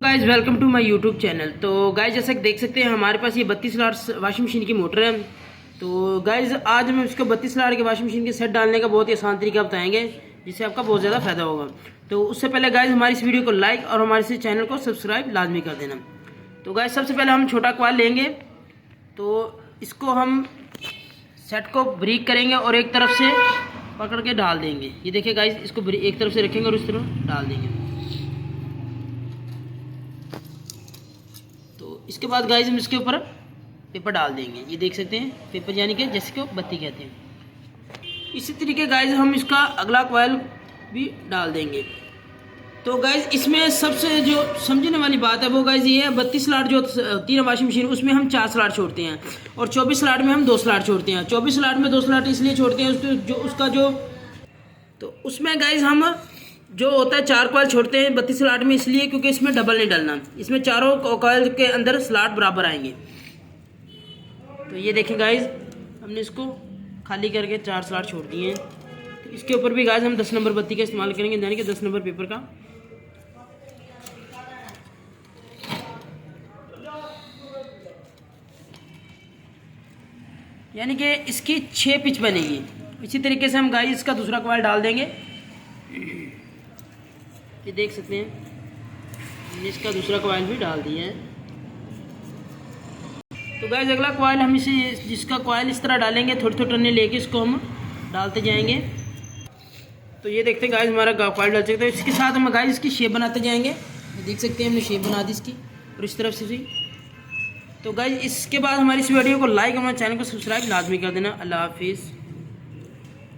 Guys welcome to my YouTube channel. तो guys जैसे देख सकते हैं हमारे पास ये 32 लाट वॉशिंग मशीन की मोटर है। तो गाइज आज हम इसको 32 लाट के वॉशिंग मशीन के सेट डालने का बहुत ही आसान तरीका बताएंगे जिससे आपका बहुत ज़्यादा फायदा होगा। तो उससे पहले गाइज हमारी इस वीडियो को लाइक और हमारे इस चैनल को सब्सक्राइब लाजमी कर देना। तो गाइज सबसे पहले हम छोटा कॉइल लेंगे, तो इसको हम सेट को ब्रेक करेंगे और एक तरफ से पकड़ के डाल देंगे। ये देखिए गाइज, इसको एक तरफ से रखेंगे और इस तरफ डाल देंगे। तो इसके बाद गाइज हम इसके ऊपर पेपर डाल देंगे। ये देख सकते हैं पेपर यानी कि जैसे को बत्ती कहते हैं। इसी तरीके गाइज हम इसका अगला कॉइल भी डाल देंगे। तो गाइज इसमें सबसे जो समझने वाली बात है वो गाइज ये है, 32 स्लॉट जो होती है वॉशिंग मशीन उसमें हम 4 स्लॉट छोड़ते हैं और 24 स्लॉट में हम 2 स्लॉट छोड़ते हैं। 24 स्लॉट में 2 स्लॉट इसलिए छोड़ते हैं तो उसमें गाइज हम जो होता है 4 कॉइल छोड़ते हैं 32 स्लॉट में, इसलिए क्योंकि इसमें डबल नहीं डालना, इसमें चारों कॉइल के अंदर स्लॉट बराबर आएंगे। तो ये देखें गाइज हमने इसको खाली करके 4 स्लॉट छोड़ दिए हैं। तो इसके ऊपर भी गाइज हम 10 नंबर बत्ती का इस्तेमाल करेंगे, यानी कि 10 नंबर पेपर का। यानी कि इसकी 6 पिच बनेगी। इसी तरीके से हम गाइज इसका दूसरा कॉइल डाल देंगे। ये देख सकते हैं इसका दूसरा कॉइल भी डाल दिया है। तो गाइस अगला कॉइल हम इसे जिसका कॉइल इस तरह डालेंगे, थोड़ी थोड़ी टर्नें लेके इसको हम डालते जाएंगे। तो ये देखते हैं गाइस हमारा कॉइल डाल सकते हैं। इसके साथ हम गाइस इसकी शेप बनाते जाएंगे। देख सकते हैं हमने शेप बना दी इसकी और इस तरफ से भी। तो गाइस इसके बाद हमारी इस वीडियो को लाइक और हमारे चैनल को सब्सक्राइब लाजमी कर देना। अल्लाह हाफिज़।